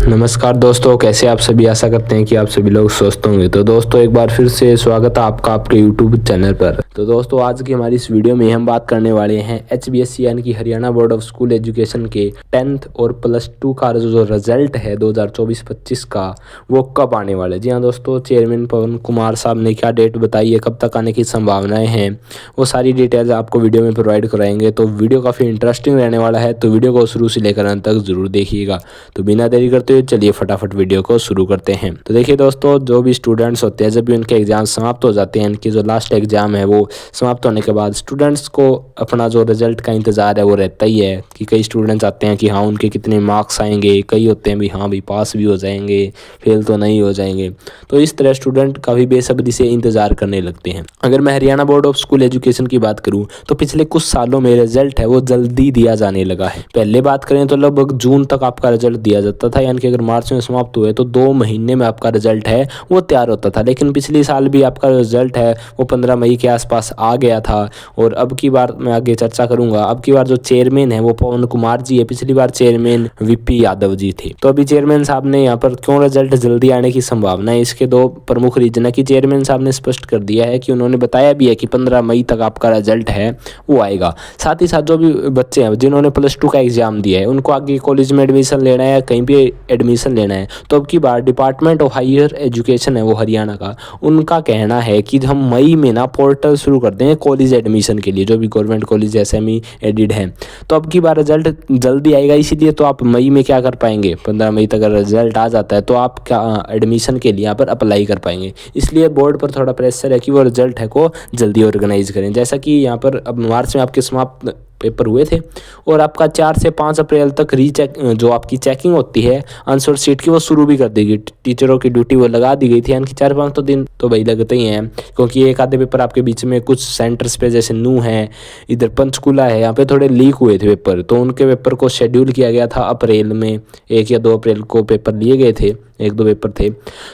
नमस्कार दोस्तों, कैसे आप सभी। आशा करते हैं कि आप सभी लोग स्वस्थ होंगे। तो दोस्तों एक बार फिर से स्वागत है आपका आपके यूट्यूब चैनल पर। तो दोस्तों आज की हमारी इस वीडियो में हम बात करने वाले हैं HBSC यानी कि Haryana board of school education के 10th और +2 का जो रिजल्ट है 2024-25 का, वो कब आने वाला है। जी हाँ दोस्तों, चेयरमैन पवन कुमार साहब ने क्या डेट बताई है, कब तक आने की संभावनाएं हैं, वो सारी डिटेल्स आपको वीडियो में प्रोवाइड कराएंगे। तो वीडियो काफ़ी इंटरेस्टिंग रहने वाला है, तो वीडियो को शुरू से लेकर अंत तक जरूर देखिएगा। तो बिना देरी करते हुए चलिए फटाफट वीडियो को शुरू करते हैं। तो देखिए दोस्तों, जो भी स्टूडेंट्स होते हैं जब भी उनके एग्जाम समाप्त हो जाते हैं, इनकी जो लास्ट एग्जाम है वो समाप्त होने के बाद स्टूडेंट्स को अपना जो रिजल्ट का इंतज़ार है वो रहता ही है कि कई स्टूडेंट्स आते हैं कि हाँ उनके कितने मार्क्स आएंगे, कई होते हैं भी हाँ भी पास भी हो जाएंगे, फेल तो नहीं हो जाएंगे। तो इस तरह स्टूडेंट काफ़ी बेसब्री से इंतज़ार करने लगते हैं। अगर मैं Haryana board of school education की बात करूँ तो पिछले कुछ सालों में रिजल्ट है वो जल्दी दिया जाने लगा है। पहले बात करें तो लगभग जून तक आपका रिजल्ट दिया जाता था, यानी कि अगर मार्च में समाप्त हुए तो 2 महीने में आपका रिजल्ट है वो तैयार होता था। लेकिन पिछले साल भी आपका रिजल्ट है वो 15 मई के आसपास आ गया था। और अब की बार मैं आगे चर्चा करूंगा, अब की बार जो चेयरमैन है वो पवन कुमार जी है, पिछली बार चेयरमैन VP यादव जी थे। तो अभी चेयरमैन साहब ने यहाँ पर क्यों रिजल्ट जल्दी आने की संभावना है, इसके 2 प्रमुख रीजन है कि चेयरमैन साहब ने स्पष्ट कर दिया है कि उन्होंने बताया भी है कि 15 मई तक आपका रिजल्ट है वो आएगा। साथ ही साथ जो भी बच्चे हैं जिन्होंने +2 का एग्जाम दिया है उनको आगे कॉलेज में एडमिशन लेना है, कहीं भी एडमिशन लेना है, तो अब की बार डिपार्टमेंट ऑफ हायर एजुकेशन है वो हरियाणा का, उनका कहना है कि हम मई में ना पोर्टल शुरू कर देंगे कॉलेज एडमिशन के लिए, जो भी गवर्नमेंट कॉलेज SME एडिड हैं। तो अब की बार रिजल्ट जल्दी आएगा, इसीलिए तो आप मई में क्या कर पाएंगे, 15 मई तक अगर रिजल्ट आ जाता है तो आप क्या एडमिशन के लिए यहाँ पर अप्लाई कर पाएंगे। इसलिए बोर्ड पर थोड़ा प्रेशर है कि वो रिजल्ट है को जल्दी ऑर्गेनाइज करें। जैसा कि यहाँ पर अब मार्च में आपके समाप्त पेपर हुए थे और आपका 4 से 5 अप्रैल तक रीचेक जो आपकी चेकिंग होती है आंसर शीट की वो शुरू भी कर देगी। टीचरों की ड्यूटी वो लगा दी गई थी, यानी कि 4-5 तो दिन तो भाई लगते ही हैं, क्योंकि एक आधे पेपर आपके बीच में कुछ सेंटर्स पे जैसे नू है, इधर पंचकुला है, यहाँ पे थोड़े लीक हुए थे पेपर, तो उनके पेपर को शेड्यूल किया गया था अप्रैल में। 1 या 2 अप्रैल को पेपर लिए गए थे, 1-2 पेपर थे,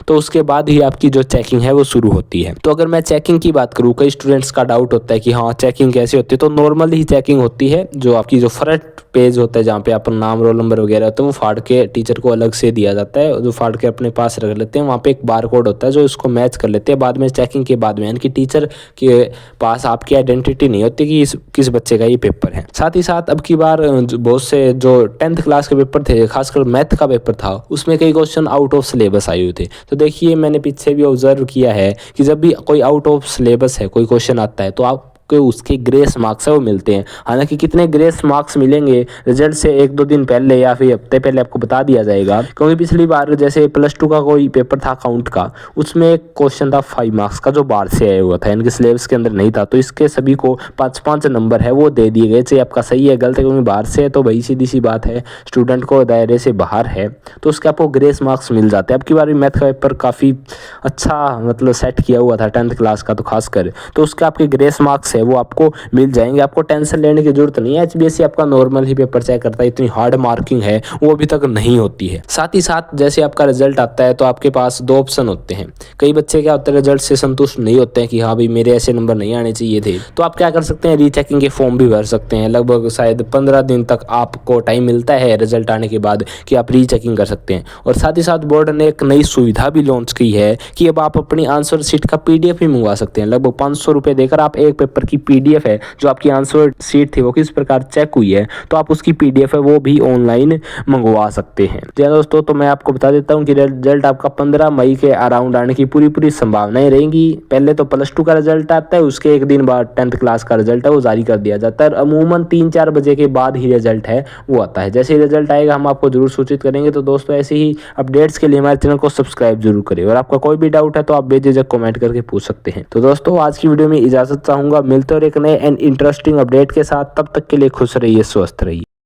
तो उसके बाद ही आपकी जो चेकिंग है वो शुरू होती है। तो अगर मैं चेकिंग की बात करूँ, कई स्टूडेंट्स का डाउट होता है कि हाँ चेकिंग कैसे होती है। तो नॉर्मल ही चेकिंग होती है, जो आपकी जो फ्रंट पेज होता है जहाँ पे अपन नाम रोल नंबर वगैरह होता है वो फाड़ के टीचर को अलग से दिया जाता है, जो फाड़ के अपने पास रख लेते हैं। वहाँ पे एक बार कोड होता है जो इसको मैच कर लेते हैं बाद में चेकिंग के बाद में, यानी कि टीचर के पास आपकी आइडेंटिटी नहीं होती कि किस बच्चे का ये पेपर है। साथ ही साथ अब की बार बहुत से जो 10th क्लास के पेपर थे, खासकर मैथ का पेपर था, उसमें कई क्वेश्चन आउट ऑफ सिलेबस आए हुए थे। तो देखिए मैंने पीछे भी ऑब्जर्व किया है कि जब भी कोई आउट ऑफ सिलेबस है कोई क्वेश्चन आता है तो आप उसके ग्रेस मार्क्स है वो मिलते हैं। हालांकि कितने ग्रेस मार्क्स मिलेंगे रिजल्ट से 1-2 दिन पहले या फिर हफ्ते पहले आपको बता दिया जाएगा, क्योंकि पिछली बार जैसे +2 का कोई पेपर था अकाउंट का, उसमें एक क्वेश्चन था 5 मार्क्स का जो बाहर से आया हुआ था, यानी कि सिलेबस के अंदर नहीं था। तो इसके सभी को 5-5 नंबर है वो दे दिए गए, चाहे आपका सही है गलत है, क्योंकि बाहर से है तो भाई सीधी सी बात है स्टूडेंट को दायरे से बाहर है तो उसके आपको ग्रेस मार्क्स मिल जाते हैं। अब की बार मैथ का पेपर काफ़ी अच्छा मतलब सेट किया हुआ था 10th क्लास का, तो खासकर तो उसके आपके ग्रेस मार्क्स है वो आपको मिल जाएंगे, आपको टेंशन लेने की जरूरत नहीं है। HBSC आपका नॉर्मल ही पेपर चेक करता है, इतनी हार्ड मार्किंग है वो अभी तक नहीं होती है। साथ ही साथ जैसे आपका रिजल्ट आता है तो आपके पास 2 ऑप्शन होते हैं। कई बच्चे क्या होते हैं रिजल्ट से संतुष्ट नहीं होते हैं कि हाँ भाई मेरे ऐसे नंबर नहीं आने चाहिए थे, तो आप क्या कर सकते हैं, रीचेकिंग के फॉर्म भी भर सकते हैं। लगभग शायद 15 दिन तक आपको टाइम मिलता है रिजल्ट आने के बाद कि आप रीचेकिंग कर सकते हैं। और साथ ही साथ बोर्ड ने एक नई सुविधा भी लॉन्च की है कि अब आप अपनी आंसर शीट का PDF भी मंगवा सकते हैं। लगभग 500 रुपये देकर आप एक पेपर की PDF है जो आपकी आंसर शीट थी वो किस प्रकार चेक हुई है तो आप उसकी PDF है वो भी ऑनलाइन मंगवा सकते हैं। जी दोस्तों, तो मैं आपको बता देता हूँ कि रिजल्ट आपका 15 मई के अराउंड आने की पूरी संभावनाएं रहेंगी। पहले तो +2 का रिजल्ट आता है, उसके एक दिन बाद 10th क्लास का रिजल्ट है वो जारी कर दिया जाता है। अमूमन 3-4 बजे के बाद ही रिजल्ट है वो आता है। जैसे ही रिजल्ट आएगा हम आपको जरूर सूचित करेंगे। तो दोस्तों ऐसे ही अपडेट्स के लिए हमारे चैनल को सब्सक्राइब जरूर करें, और आपका कोई भी डाउट है तो आप बेझिझक कमेंट करके पूछ सकते हैं। तो दोस्तों आज की वीडियो में इजाजत चाहूंगा, मिलते और एक नए एंड इंटरेस्टिंग अपडेट के साथ। तब तक के लिए खुश रहिए, स्वस्थ रहिए।